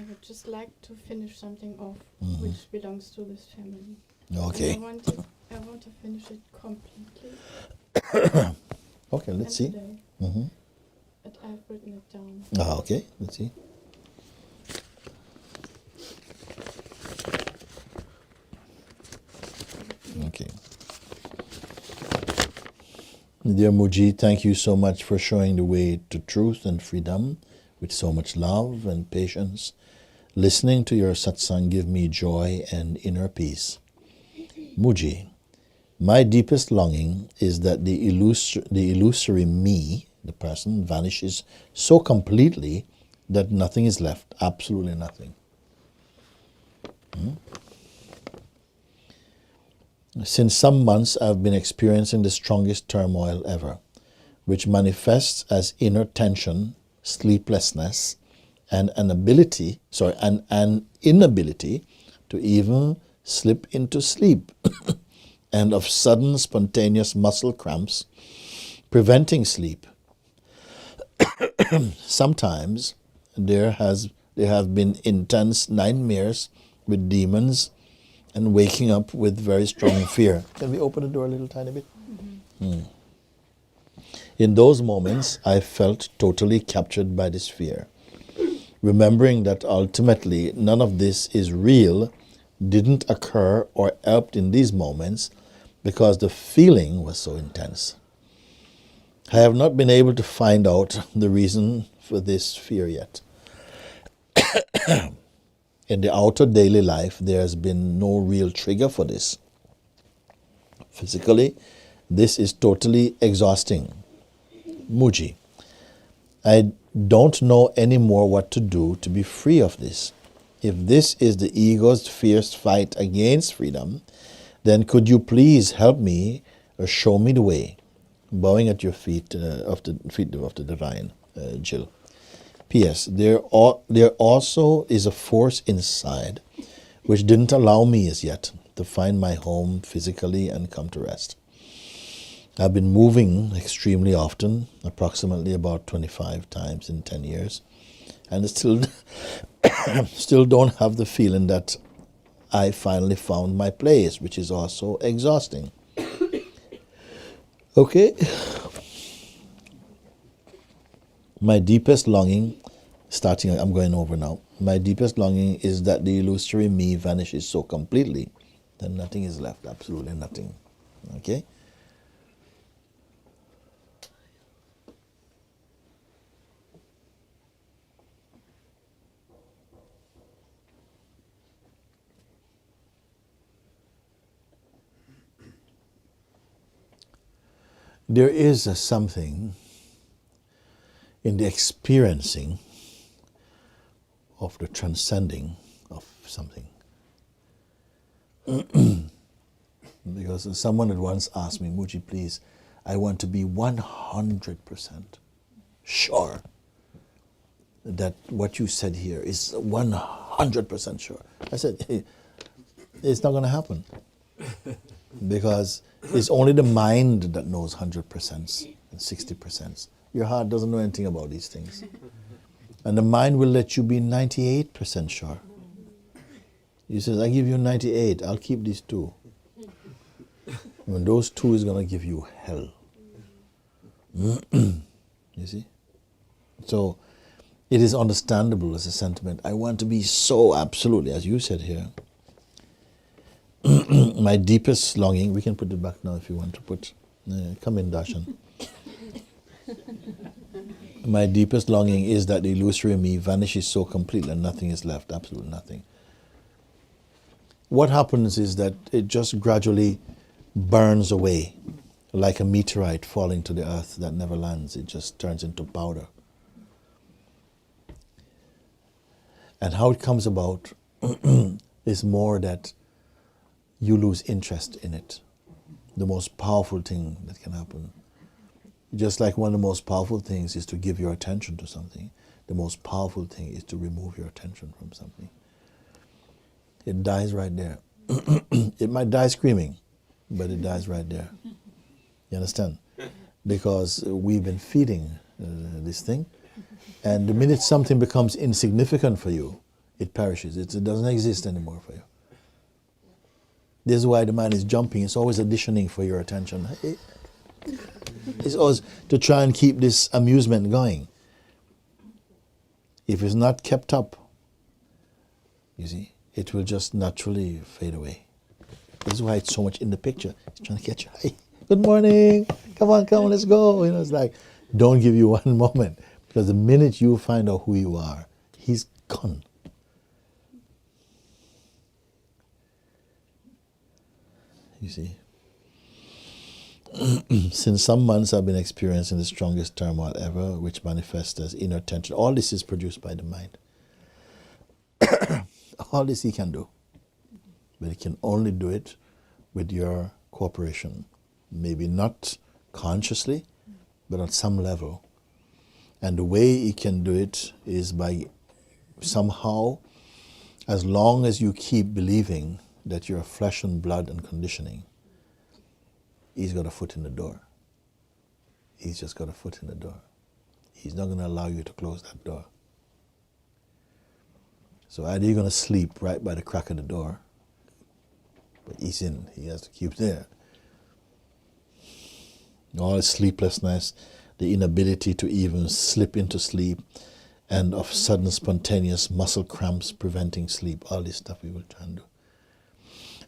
would just like to finish something off which belongs to this family. Okay. And I want to finish it completely. Okay, let's see. Today. But I've written it down. Okay, let's see. Okay. Dear Mooji, thank you so much for showing the way to truth and freedom with so much love and patience. Listening to your satsang give me joy and inner peace. Mooji, my deepest longing is that the illusory me, the person, vanishes so completely that nothing is left, absolutely nothing. Since some months, I've been experiencing the strongest turmoil ever, which manifests as inner tension, sleeplessness, and an inability to even slip into sleep, and of sudden spontaneous muscle cramps, preventing sleep. Sometimes there have been intense nightmares with demons and waking up with very strong fear. Can we open the door a little tiny bit? In those moments, I felt totally captured by this fear. Remembering that ultimately none of this is real, didn't occur or helped in these moments because the feeling was so intense. I have not been able to find out the reason for this fear yet. In the outer daily life, there has been no real trigger for this. Physically, this is totally exhausting. Mooji, I don't know anymore what to do to be free of this. If this is the ego's fierce fight against freedom, then could you please help me or show me the way? Bowing at your feet, of the divine, Jill. P.S. There also is a force inside which didn't allow me as yet to find my home physically and come to rest. I've been moving extremely often, approximately about 25 times in 10 years, and still don't have the feeling that I finally found my place, which is also exhausting. Okay. My deepest longing, I'm going over now. My deepest longing is that the illusory me vanishes so completely that nothing is left, absolutely nothing. Okay? There is something in the experiencing of the transcending of something. Because someone had once asked me, Mooji, please, I want to be 100% sure that what you said here is 100% sure. I said, hey, it's not going to happen. Because it's only the mind that knows 100% and 60%. Your heart doesn't know anything about these things. And the mind will let you be 98% sure. He says, I give you 98, I'll keep these 2. When those 2 is going to give you hell. You see? So, it is understandable as a sentiment. I want to be so absolutely, as you said here, my deepest longing, we can put it back now if you want to put, come in Darshan. My deepest longing is that the illusory me vanishes so completely and nothing is left, absolutely nothing. What happens is that it just gradually burns away like a meteorite falling to the earth that never lands. It just turns into powder. And how it comes about is more that you lose interest in it. The most powerful thing that can happen. Just like one of the most powerful things is to give your attention to something, the most powerful thing is to remove your attention from something. It dies right there. It might die screaming, but it dies right there. You understand? Because we've been feeding this thing, and the minute something becomes insignificant for you, it perishes. It doesn't exist anymore for you. This is why the mind is jumping. It's always auditioning for your attention. It's always to try and keep this amusement going. If it's not kept up, you see, it will just naturally fade away. This is why it's so much in the picture. It's trying to catch you. Hey, good morning. Come on, let's go. You know, it's like, don't give you one moment. Because the minute you find out who you are, he's gone. You see? Since some months I've been experiencing the strongest turmoil ever, which manifests as inner tension. All this is produced by the mind. All this he can do. But he can only do it with your cooperation. Maybe not consciously, but on some level. And the way he can do it is by somehow, as long as you keep believing that you're flesh and blood and conditioning, he's got a foot in the door. He's just got a foot in the door. He's not going to allow you to close that door. So either you're going to sleep right by the crack of the door, but he's in, he has to keep there. All the sleeplessness, the inability to even slip into sleep, and of sudden spontaneous muscle cramps preventing sleep, all this stuff we will try and do.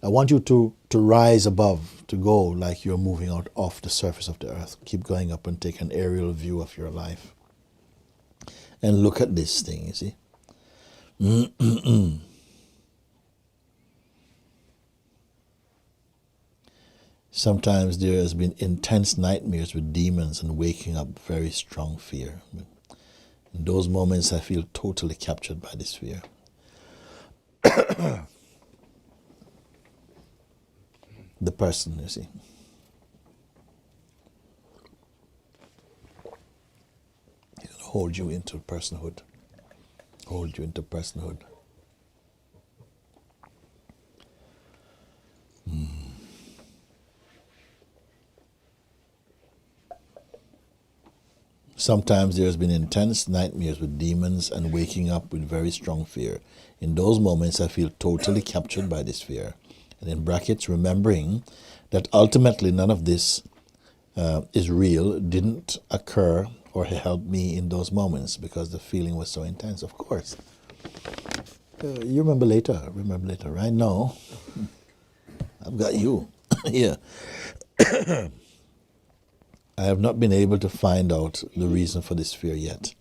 I want you to rise above, to go like you're moving out off the surface of the earth. Keep going up and take an aerial view of your life. And look at this thing, you see. Sometimes there has been intense nightmares with demons and waking up very strong fear. In those moments I feel totally captured by this fear. The person, you see. He's going to hold you into personhood. Hold you into personhood. Sometimes there has been intense nightmares with demons and waking up with very strong fear. In those moments I feel totally captured by this fear. And in brackets, remembering that ultimately none of this is real, didn't occur or help me in those moments because the feeling was so intense. Of course. You remember later. Right now, I've got you here. I have not been able to find out the reason for this fear yet.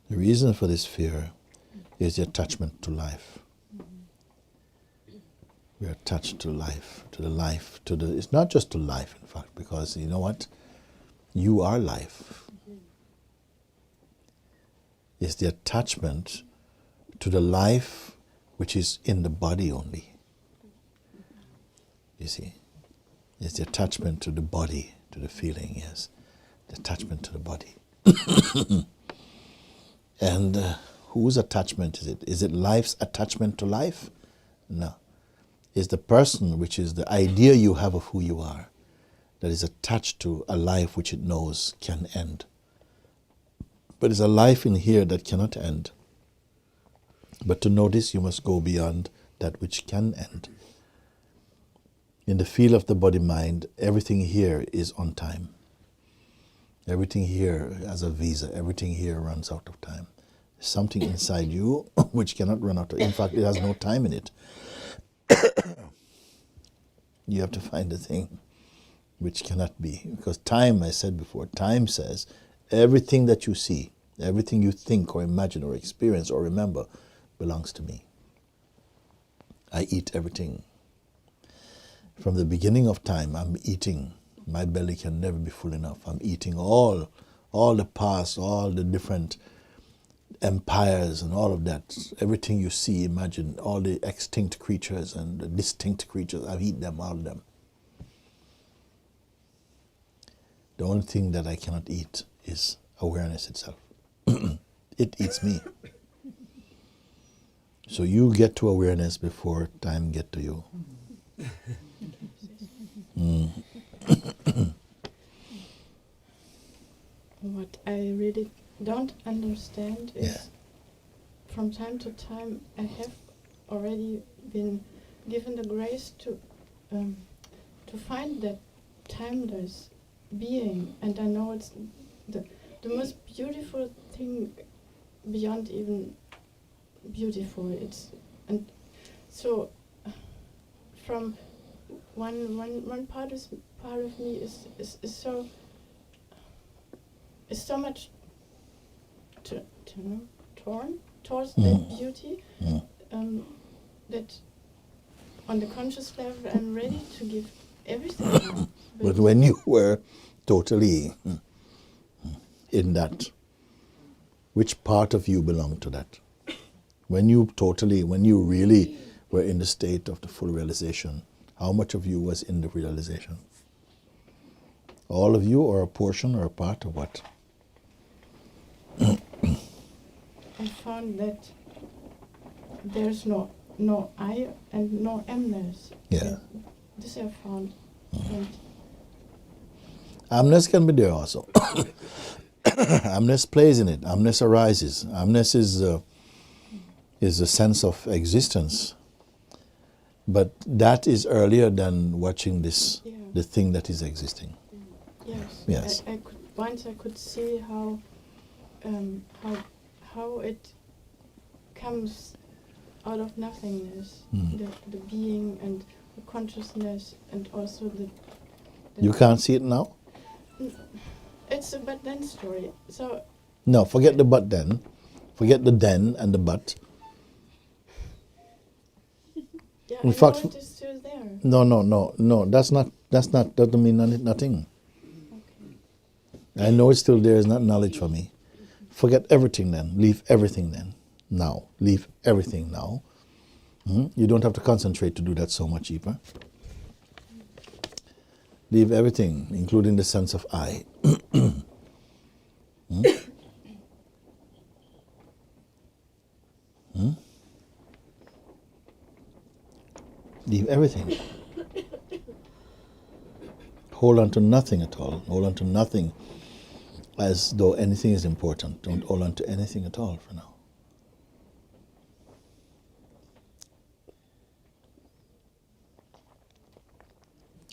The reason for this fear is the attachment to life. We are attached to life, it's not just to life, in fact, because you know what? You are life. It's the attachment to the life which is in the body only. You see? It's the attachment to the body, to the feeling, yes. The attachment to the body. And whose attachment is it? Is it life's attachment to life? No. It's the person, which is the idea you have of who you are, that is attached to a life which it knows can end. But it's a life in here that cannot end. But to know this, you must go beyond that which can end. In the field of the body-mind, everything here is on time. Everything here has a visa. Everything here runs out of time. There's something inside you which cannot run out of. In fact, it has no time in it. You have to find the thing which cannot be. Because time, I said before, time says everything that you see, everything you think or imagine or experience or remember belongs to me. I eat everything. From the beginning of time, I'm eating. My belly can never be full enough. I'm eating all the past, all the different empires and all of that. Everything you see, imagine, all the extinct creatures and the distinct creatures, I've eaten them, all of them. The only thing that I cannot eat is awareness itself. It eats me. So you get to awareness before time get to you. What I really don't understand is Yeah. from time to time I have already been given the grace to find that timeless being, and I know it's the most beautiful thing beyond even beautiful. It's and so from one part of me is so much to torn towards that beauty, that on the conscious level I'm ready to give everything up. But when you were totally in that, which part of you belonged to that? When you really were in the state of the full realization, how much of you was in the realization? All of you, or a portion, or a part, or what? I found that there's no I and no amness. Yeah. This I found. And Amness can be there also. Amness plays in it. Amness arises. Amness is a sense of existence. But that is earlier than watching this, yeah. the thing that is existing. Yes. Yes. I could see how it comes out of nothingness, the being and the consciousness, and also the You can't see it now? It's a but then story. So No, forget the but then. Forget the then and the but. yeah, In I fact, know it is still there. No. That doesn't mean nothing. Okay. I know it's still there is not knowledge for me. Forget everything then. Leave everything then. Now. Leave everything now. You don't have to concentrate to do that so much deeper. Leave everything, including the sense of I. Leave everything. Hold on to nothing at all. Hold on to nothing as though anything is important. Don't hold on to anything at all for now.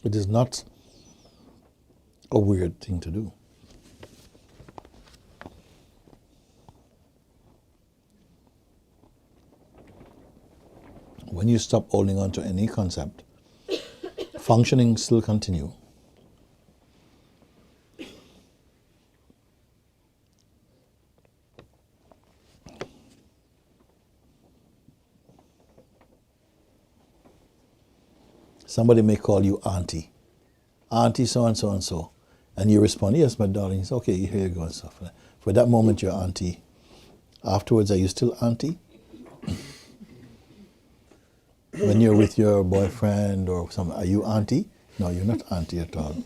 It is not a weird thing to do. When you stop holding on to any concept, functioning still continue. Somebody may call you auntie. Auntie so and so and so. And you respond, yes, my darling. It's okay, here you go and stuff. For that moment, you're auntie. Afterwards, are you still auntie? When you're with your boyfriend or something, are you auntie? No, you're not auntie at all.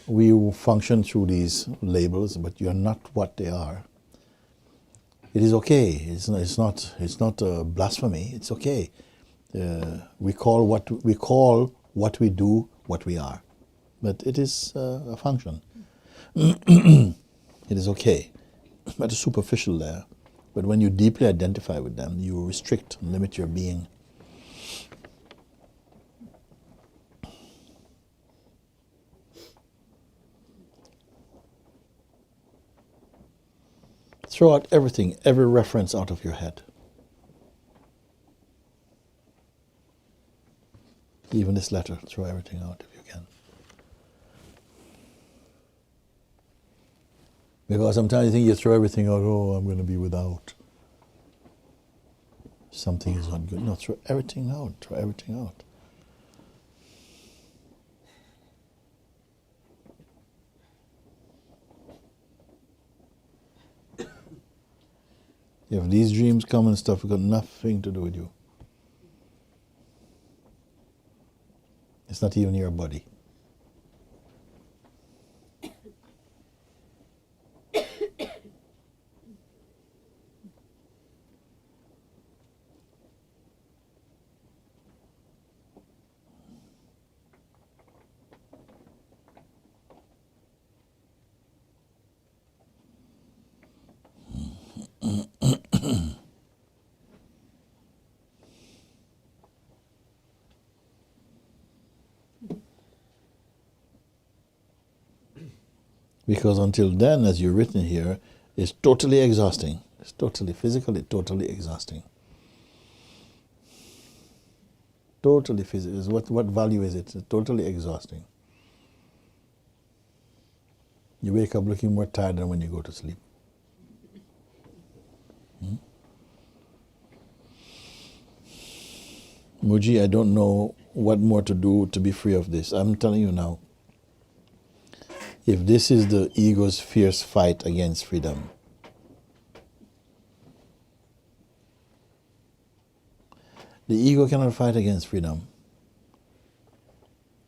We function through these labels, but you're not what they are. It is okay. It's not a blasphemy. It's okay. We call what we do what we are, but it is a function. It is okay, but it's superficial there. But when you deeply identify with them, you restrict and limit your being. Throw out everything, every reference out of your head. Even this letter, throw everything out if you can. Because sometimes you think you throw everything out, oh, I'm going to be without. Something is not good. No, throw everything out, throw everything out. If these dreams come and stuff, it's got nothing to do with you. It's not even your body. Because until then, as you've written here, it's totally exhausting. It's totally, physically, totally exhausting. Totally physical. What value is it? It's totally exhausting. You wake up looking more tired than when you go to sleep. Mooji, I don't know what more to do to be free of this. I'm telling you now, if this is the ego's fierce fight against freedom, the ego cannot fight against freedom.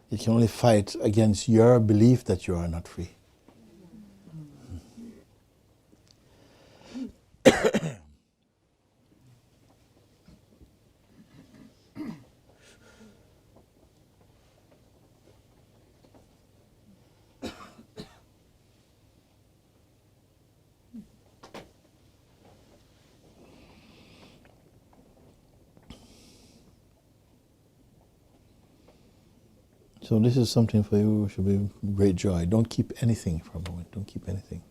It can only fight against your belief that you are not free. So this is something for you, should be great joy. Don't keep anything for a moment. Don't keep anything.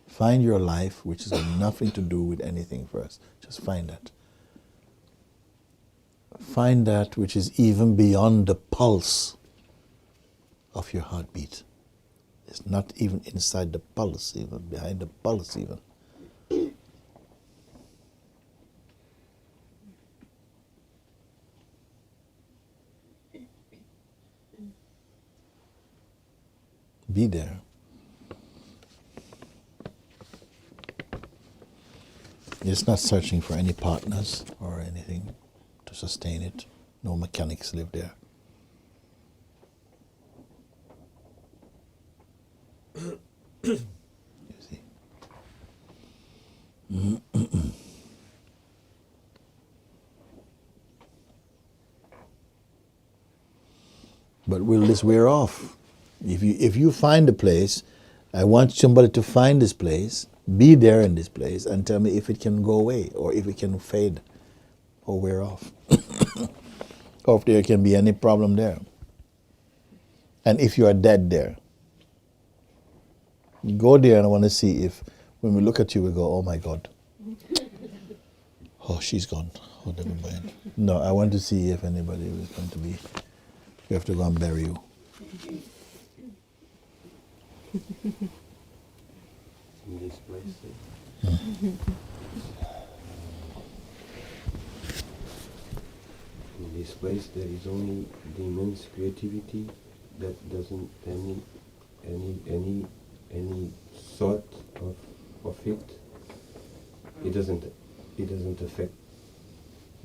Find your life, which has got nothing to do with anything first. Just find that. Find that which is even beyond the pulse of your heartbeat. It's not even inside the pulse, even behind the pulse even. Be there. It's not searching for any partners or anything to sustain it. No mechanics live there. You see. But will this wear off? If you find a place, I want somebody to find this place, be there in this place, and tell me if it can go away, or if it can fade, or wear off. Or if there can be any problem there. And if you are dead there. Go there, and I want to see if, when we look at you, we go, oh my God. Oh, she's gone. Oh, never mind. No, I want to see if anybody is going to be, we have to go and bury you. In this place. In this place, there is only the immense creativity that doesn't any thought of it. It doesn't affect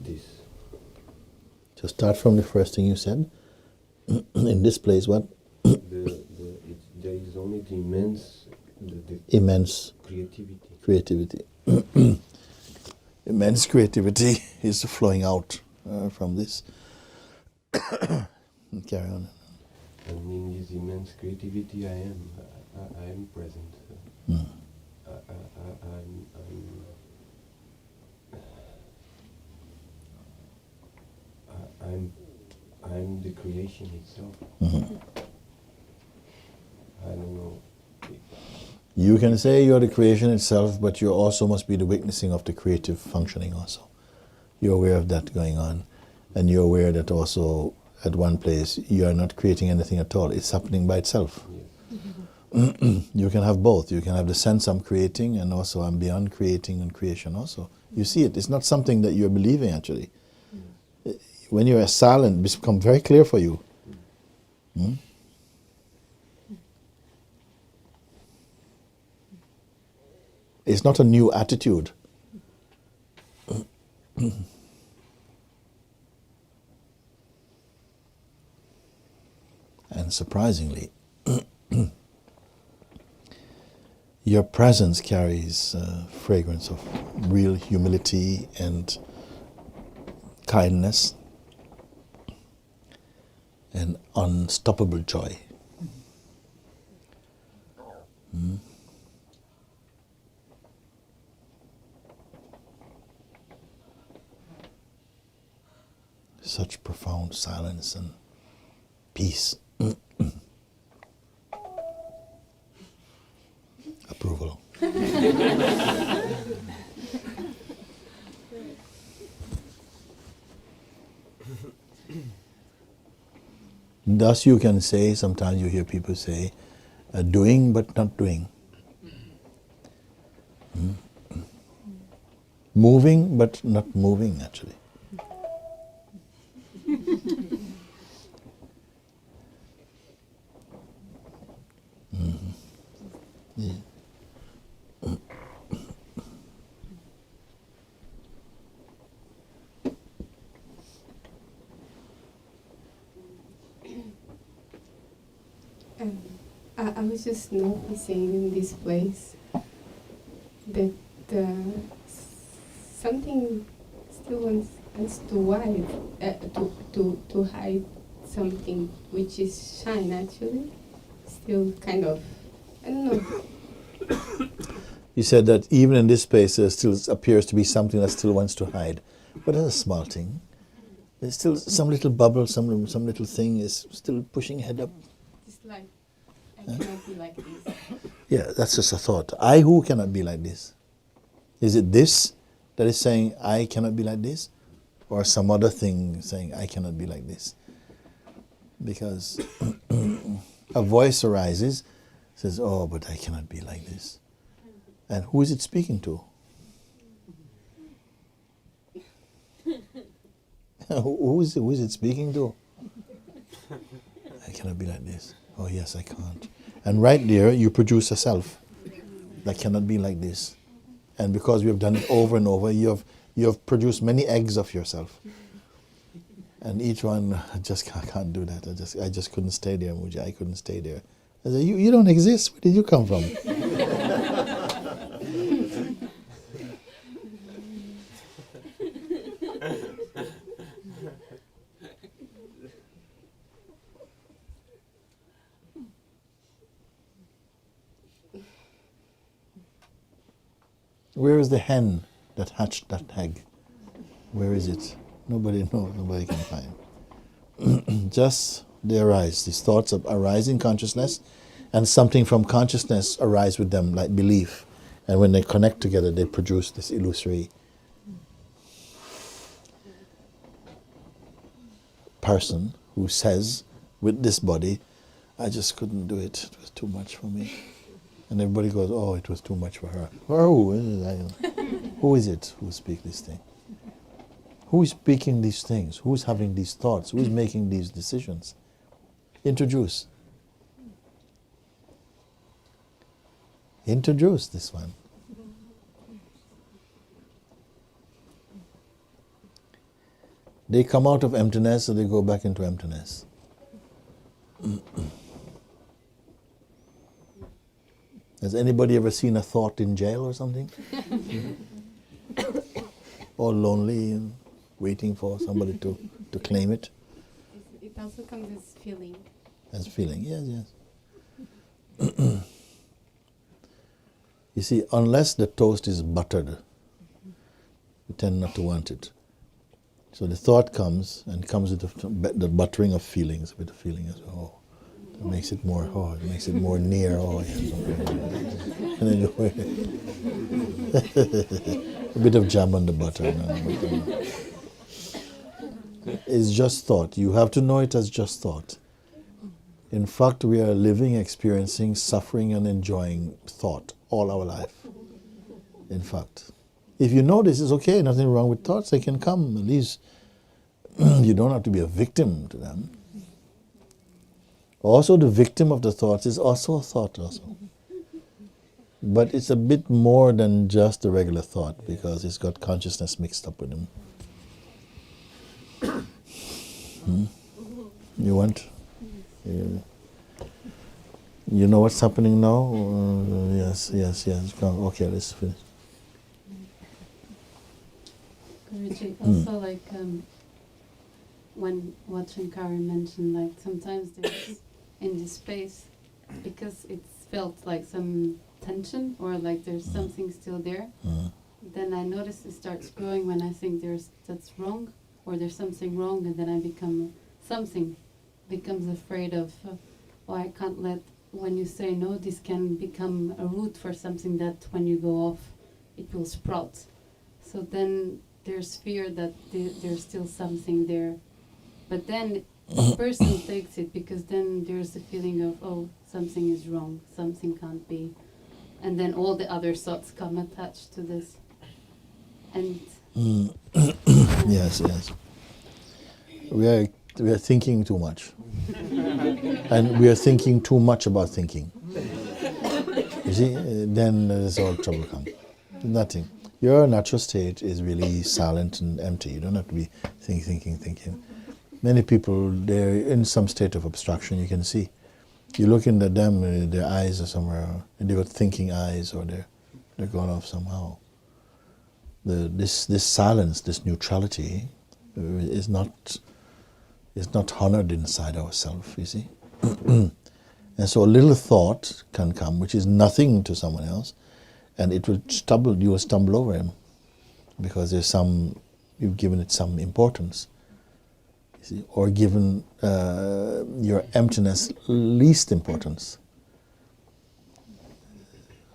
this. So start from the first thing you said. In this place, what? There is only the immense Immense creativity. Immense creativity is flowing out from this. Carry on. And in this immense creativity, I am present. I'm the creation itself. I don't know. You can say you're the creation itself, but you also must be the witnessing of the creative functioning also. You're aware of that going on. And you're aware that also at one place you are not creating anything at all. It's happening by itself. Yes. You can have both. You can have the sense I'm creating, and also I'm beyond creating and creation also. You see it. It's not something that you're believing actually. When you're silent, it's become very clear for you. It's not a new attitude. And surprisingly, your presence carries a fragrance of real humility and kindness and unstoppable joy. Such profound silence and peace. Thus you can say, sometimes you hear people say, doing but not doing. Moving but not moving, actually. Yeah. I was just noticing in this place that something still wants to hide, to hide something which is shine actually. Still kind of, I don't know. You said that even in this space there still appears to be something that still wants to hide. But that's a small thing. There's still some little bubble, some little thing is still pushing head up. Just like, I cannot be like this. Yeah, that's just a thought. I who cannot be like this? Is it this that is saying I cannot be like this? Or some other thing saying I cannot be like this? Because a voice arises, says, oh, but I cannot be like this. And who is it speaking to? who is it speaking to? I cannot be like this. Oh yes, I can't. And right there, you produce a self that cannot be like this. And because you have done it over and over, you have produced many eggs of yourself. And each one, I just can't do that. I just couldn't stay there, Mooji. I couldn't stay there. I said, you don't exist. Where did you come from? Where is the hen that hatched that egg? Where is it? Nobody knows, nobody can find. Just they arise. These thoughts arise in consciousness, and something from consciousness arise with them, like belief. And when they connect together, they produce this illusory person who says, with this body, I just couldn't do it. It was too much for me. And everybody goes, oh, it was too much for her. Oh, who is it who speaks this thing? Who is speaking these things? Who is having these thoughts? Who is making these decisions? Introduce. Introduce this one. They come out of emptiness, so they go back into emptiness. Has anybody ever seen a thought in jail or something? All lonely and waiting for somebody to claim it? It also comes as feeling. As feeling, yes. You see, unless the toast is buttered, you tend not to want it. So the thought comes, and comes with the buttering of feelings, a bit of feeling as well. It makes it more, it makes it more near, yes. And then a bit of jam on the butter. It's just thought. You have to know it as just thought. In fact, we are living, experiencing, suffering and enjoying thought all our life. In fact. If you know this is okay, nothing wrong with thoughts, they can come. At least you don't have to be a victim to them. Also, the victim of the thoughts is also a thought also. But it's a bit more than just a regular thought because it's got consciousness mixed up with them. You want? You know what's happening now? Yes. Come. Okay, let's finish. Guruji, also like when what Shankara mentioned, like sometimes there's in this space, because it's felt like some tension or like there's something still there, then I notice it starts growing when I think that's wrong or there's something wrong, and then I becomes afraid of, I can't let, when you say no, this can become a root for something that when you go off, it will sprout. So then there's fear that there's still something there But then the person takes it because then there's a feeling of, oh, something is wrong, something can't be. And then all the other thoughts come attached to this. And Yes. We are thinking too much. And we are thinking too much about thinking. You see, then there's all trouble come. Nothing. Your natural state is really silent and empty. You don't have to be thinking. Many people, they're in some state of abstraction, you can see. You look into them, their eyes are somewhere, and they've got thinking eyes, or they're gone off somehow. This silence, this neutrality, is not honored inside ourselves, you see. And so a little thought can come, which is nothing to someone else, and it will you will stumble over him, because you've given it some importance, you see, or given your emptiness least importance.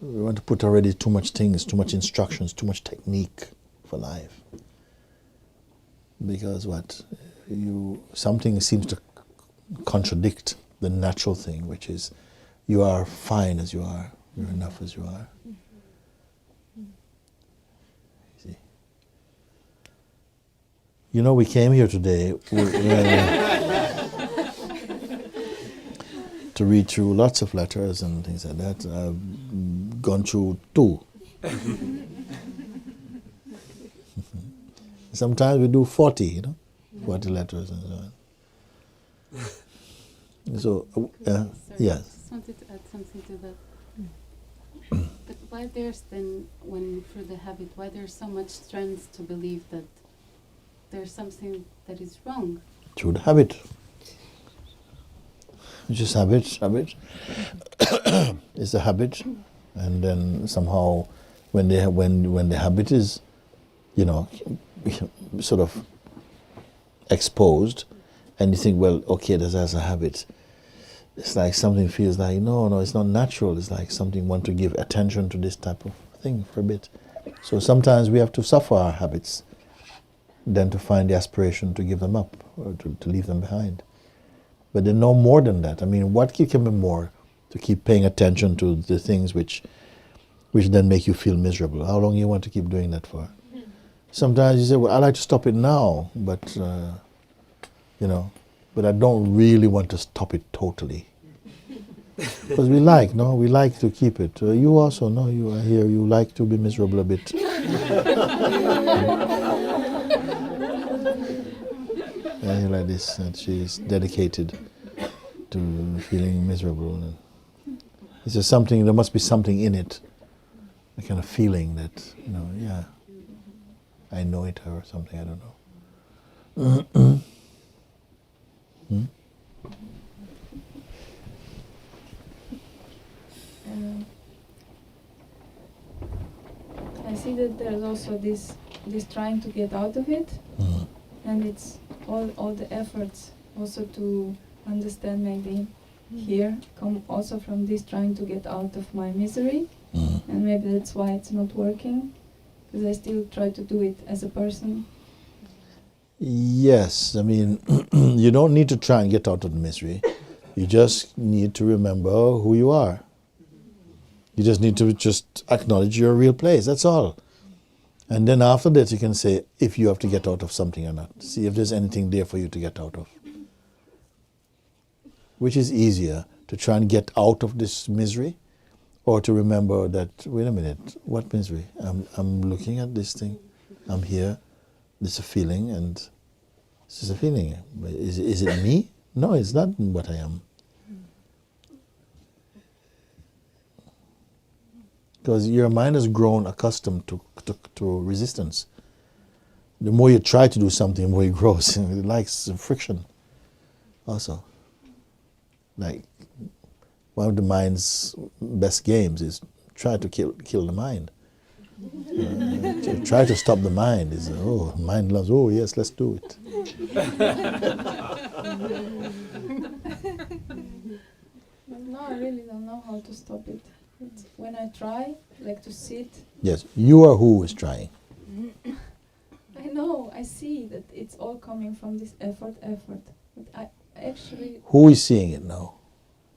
We want to put already too much things, too much instructions, too much technique for life. Because something seems to contradict the natural thing, which is you are fine as you are, you're enough as you are. See? You know, we came here today to read through lots of letters and things like that. I've gone through 2. Sometimes we do 40, 40 letters and so on. So, sorry, yes. I just wanted to add something to that. But why there's then, when through the habit, why there's so much strength to believe that there's something that is wrong? Through the habit. It's just habit. It's a habit, and then somehow, when the habit is, sort of exposed, and you think, well, okay, this is a habit. It's like something feels like, no, it's not natural. It's like something want to give attention to this type of thing for a bit. So sometimes we have to suffer our habits, then to find the aspiration to give them up, or to leave them behind. But they're no more than that. I mean, what can be more to keep paying attention to the things which then make you feel miserable? How long you want to keep doing that for? Sometimes you say, well, I like to stop it now, but but I don't really want to stop it totally. Because we like to keep it. You also, you are here, you like to be miserable a bit. And like this, and she's dedicated to feeling miserable. It's just something, there must be something in it, a kind of feeling that, I know it or something, I don't know. I see that there's also this trying to get out of it, and it's all the efforts also to understand maybe here come also from this trying to get out of my misery, and maybe that's why it's not working, because I still try to do it as a person. Yes, I mean, you don't need to try and get out of the misery. You just need to remember who you are. You just need to just acknowledge your real place, that's all. And then after that you can say if you have to get out of something or not. See if there's anything there for you to get out of. Which is easier, to try and get out of this misery, or to remember that, wait a minute, what misery? I'm looking at this thing, I'm here, this is a feeling, and this is a feeling. Is it me? No, it's not what I am. Because your mind has grown accustomed to resistance. The more you try to do something, the more it grows. It likes friction also. Like, one of the mind's best games is try to kill the mind. To try to stop the mind is, mind loves, yes, let's do it. But now I really don't know how to stop it. When I try, like to sit. Yes, you are who is trying. I know, I see that it's all coming from this effort. But I actually, Who is seeing it now?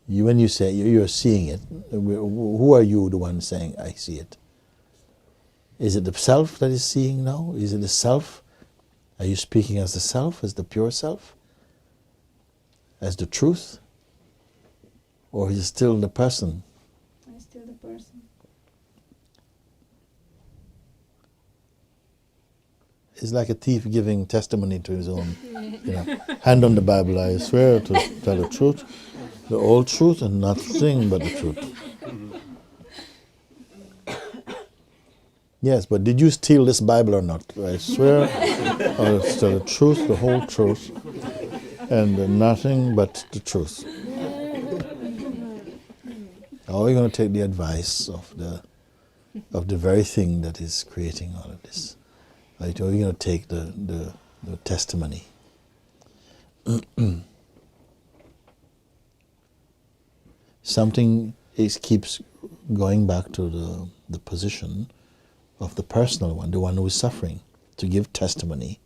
You, when you say you're seeing it, who are you, the one saying, I see it? Is it the self that is seeing now? Is it the self? Are you speaking as the self, as the pure self? As the truth? Or is it still the person? I'm still the person. It's like a thief giving testimony to his own. Hand on the Bible, I swear to tell the truth, the whole truth and nothing but the truth. Yes, but did you steal this Bible or not? I swear I'll tell the truth, the whole truth, and nothing but the truth. Or are you going to take the advice of the very thing that is creating all of this? Or are you going to take the testimony? Something keeps going back to the position of the personal one, the one who is suffering, to give testimony.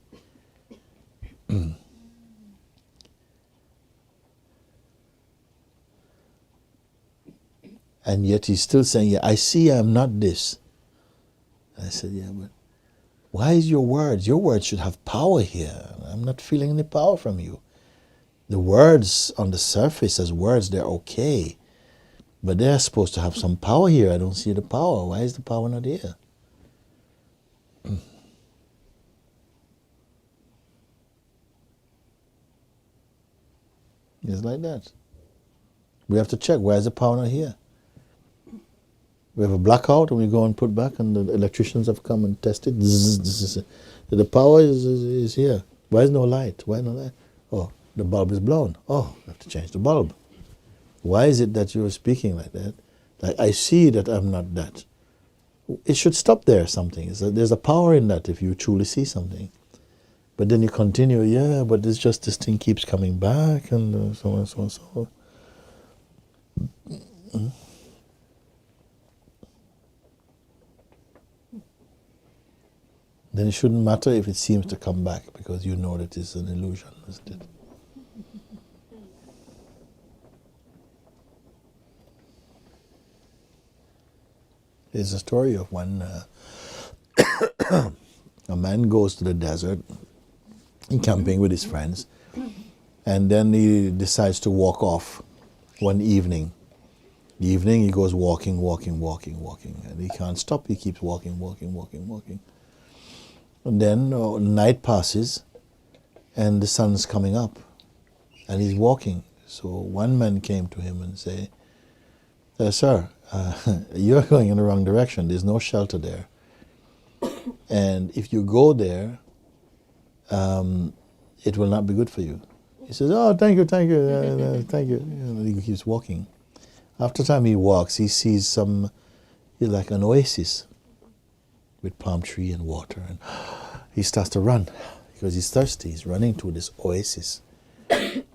And yet he's still saying, yeah, I see I'm not this. I said, yeah, but why is your words? Your words should have power here. I'm not feeling any power from you. The words on the surface as words, they're okay. But they're supposed to have some power here. I don't see the power. Why is the power not here? It's like that. We have to check, why is the power not here? We have a blackout and we go and put back and the electricians have come and tested. The power is here. Why is no light? Why no light? Oh, the bulb is blown. Oh, I have to change the bulb. Why is it that you're speaking like that? Like, I see that I'm not that. It should stop there, something. There's a power in that if you truly see something. But then you continue, yeah, but it's just this thing keeps coming back and so on, so on, so on. Then it shouldn't matter if it seems to come back because you know that it's an illusion, isn't it? There's a story of one, a man goes to the desert, camping with his friends, and then he decides to walk off one evening. The evening he goes walking, and he can't stop, he keeps walking. And then night passes, and the sun's coming up, and he's walking. So one man came to him and said, sir, you're going in the wrong direction. There's no shelter there. And if you go there, it will not be good for you. He says, oh, thank you. Thank you. And he keeps walking. After time he walks, he sees like an oasis with palm tree and water. And he starts to run because he's thirsty. He's running to this oasis.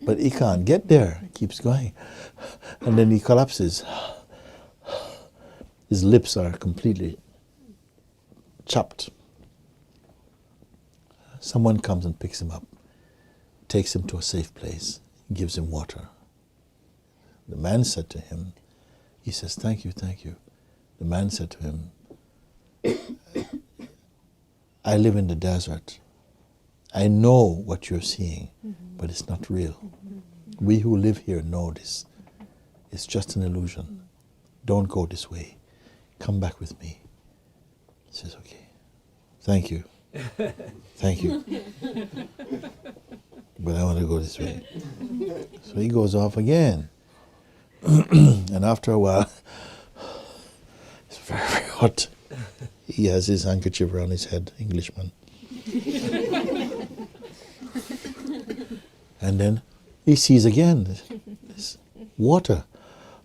But he can't get there. He keeps going. And then he collapses. His lips are completely chopped. Someone comes and picks him up, takes him to a safe place, gives him water. The man said to him, he says, thank you. The man said to him, I live in the desert. I know what you're seeing, but it's not real. We who live here know this. It's just an illusion. Don't go this way. Come back with me. He says, okay. Thank you. But I want to go this way. So he goes off again. And after a while, it's very, very hot. He has his handkerchief around his head, Englishman. And then he sees again this water.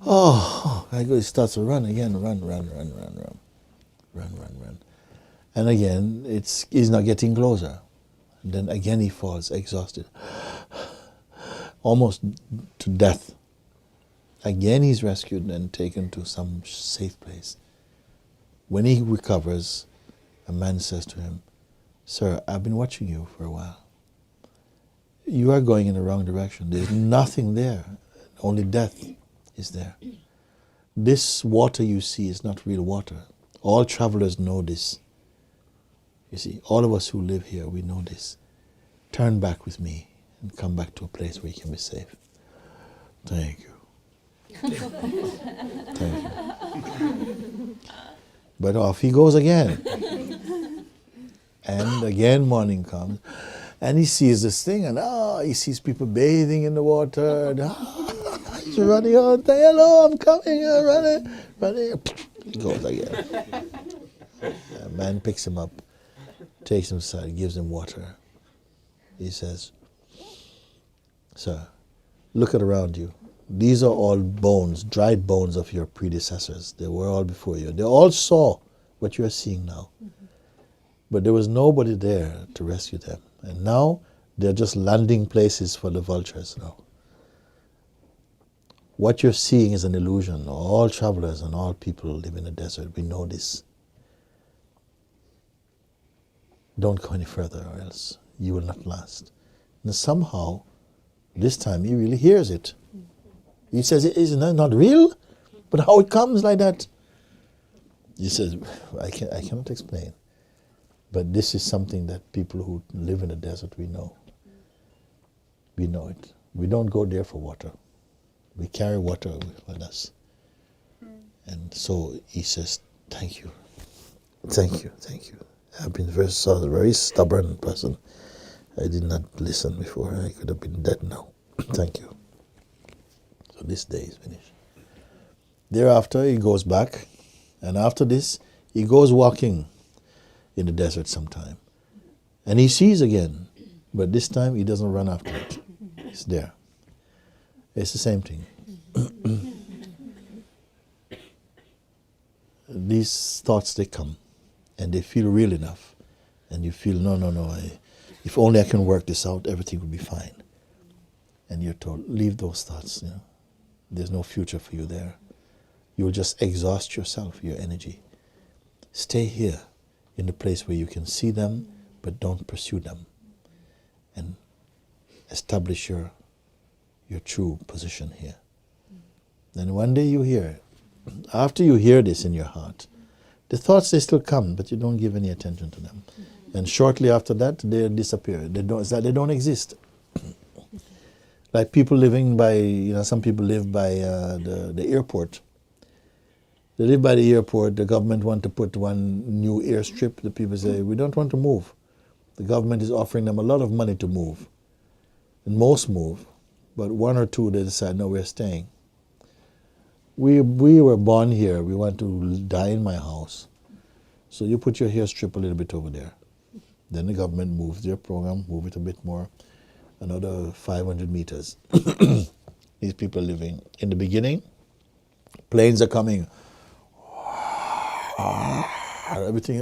Oh, he starts to run again, run. And again, he's not getting closer. And then again he falls, exhausted, almost to death. Again he's rescued and taken to some safe place. When he recovers, a man says to him, Sir, I've been watching you for a while. You are going in the wrong direction. There's nothing there. Only death is there. This water you see is not real water. All travelers know this. You see, all of us who live here, we know this. Turn back with me and come back to a place where you can be safe. Thank you. Thank you. But off he goes again. And again morning comes. And he sees this thing, and he sees people bathing in the water. And, he's running out. Hello, I'm coming. Running. He goes again. A man picks him up, takes him aside, gives him water. He says, sir, look at around you. These are all bones, dried bones of your predecessors. They were all before you. They all saw what you are seeing now. But there was nobody there to rescue them. And now they're just landing places for the vultures now. What you're seeing is an illusion. All travelers and all people live in the desert. We know this. Don't go any further or else you will not last. And somehow, this time he really hears it. He says, isn't that not real? But how it comes like that? He says, I cannot explain. But this is something that people who live in the desert, we know. We know it. We don't go there for water. We carry water with us. And so he says, thank you. Thank you, thank you. I've been a very stubborn person. I did not listen before. I could have been dead now. Thank you. So this day is finished. Thereafter, he goes back. And after this, he goes walking in the desert sometime. And he sees again. But this time, he doesn't run after it. It's there. It's the same thing. These thoughts, they come. And they feel real enough. And you feel, no, if only I can work this out, everything will be fine. And you're told, leave those thoughts. There's no future for you there. You'll just exhaust yourself, your energy. Stay here in the place where you can see them, but don't pursue them. And establish your true position here. Then one day you hear it. After you hear this in your heart, the thoughts, they still come, but you don't give any attention to them. And shortly after that, they disappear. They don't exist. Like people living by, some people live by the airport. They live by the airport. The government want to put one new airstrip. The people say, we don't want to move. The government is offering them a lot of money to move. And most move. But one or two, they decide, no, we're staying. We were born here. We want to die in my house. So you put your airstrip a little bit over there. Then the government moves their program, move it a bit more, another 500 meters. These people are living. In the beginning, planes are coming. Everything.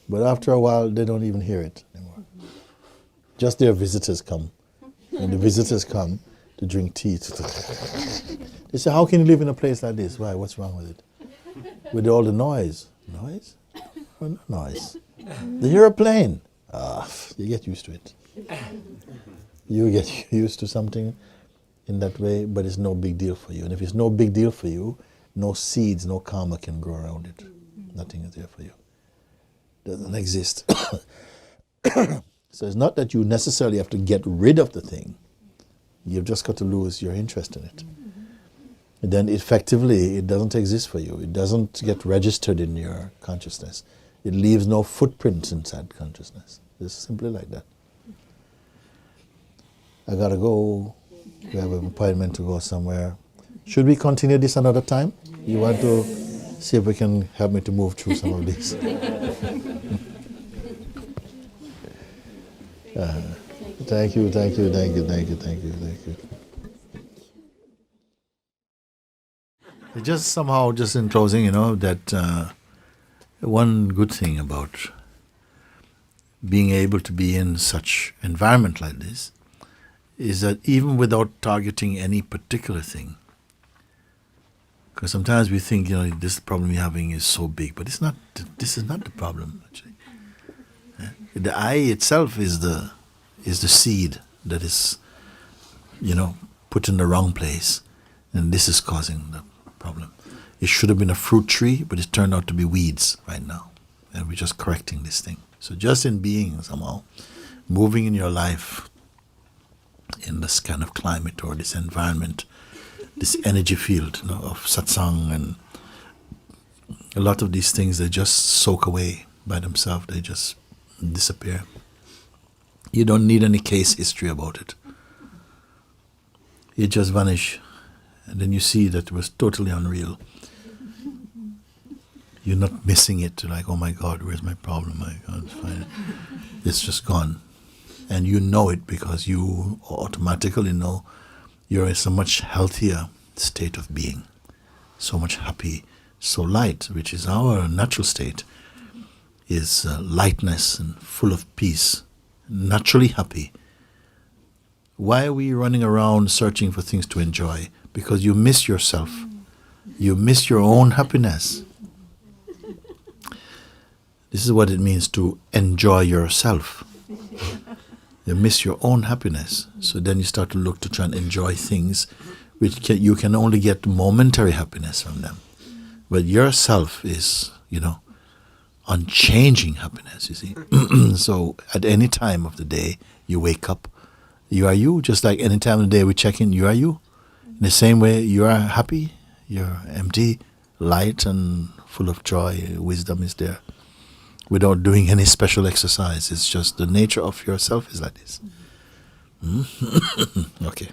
But after a while, they don't even hear it anymore. Just their visitors come. And the visitors come to drink tea. They say, how can you live in a place like this? Why? What's wrong with it? With all the noise. Noise? Oh, no noise. They hear a plane. You get used to it. You get used to something in that way, but it's no big deal for you. And if it's no big deal for you, no seeds, no karma can grow around it. Nothing is there for you. It doesn't exist. So it's not that you necessarily have to get rid of the thing. You've just got to lose your interest in it. And then effectively, it doesn't exist for you. It doesn't get registered in your consciousness. It leaves no footprints inside consciousness. It's simply like that. I gotta go. We have an appointment to go somewhere. Should we continue this another time? You want to see if we can help me to move through some of these? Thank you. Just somehow, just in closing, that one good thing about being able to be in such environment like this is that even without targeting any particular thing, because sometimes we think, this problem we're having is so big, but it's not. This is not the problem, actually. The I itself is the seed that is, put in the wrong place, and this is causing the problem. It should have been a fruit tree, but it turned out to be weeds right now, and we're just correcting this thing. So just in being somehow, moving in your life in this kind of climate or this environment, this energy field of satsang, and a lot of these things, they just soak away by themselves. They just disappear. You don't need any case history about it. It just vanish, and then you see that it was totally unreal. You're not missing it, like, oh my God, where's my problem? I can't find it. It's just gone. And you know it because you automatically know you're in a much healthier state of being. So much happy, so light, which is our natural state, is lightness and full of peace, naturally happy. Why are we running around searching for things to enjoy? Because you miss yourself. You miss your own happiness. This is what it means to enjoy yourself. You miss your own happiness. So then you start to look to try and enjoy things which you can only get momentary happiness from them. But yourself is, unchanging happiness, you see. So at any time of the day, you wake up, you are you. Just like any time of the day we check in, you are you. In the same way, you are happy, you're empty, light and full of joy, wisdom is there. Without doing any special exercise. It's just the nature of yourself is like this. Okay.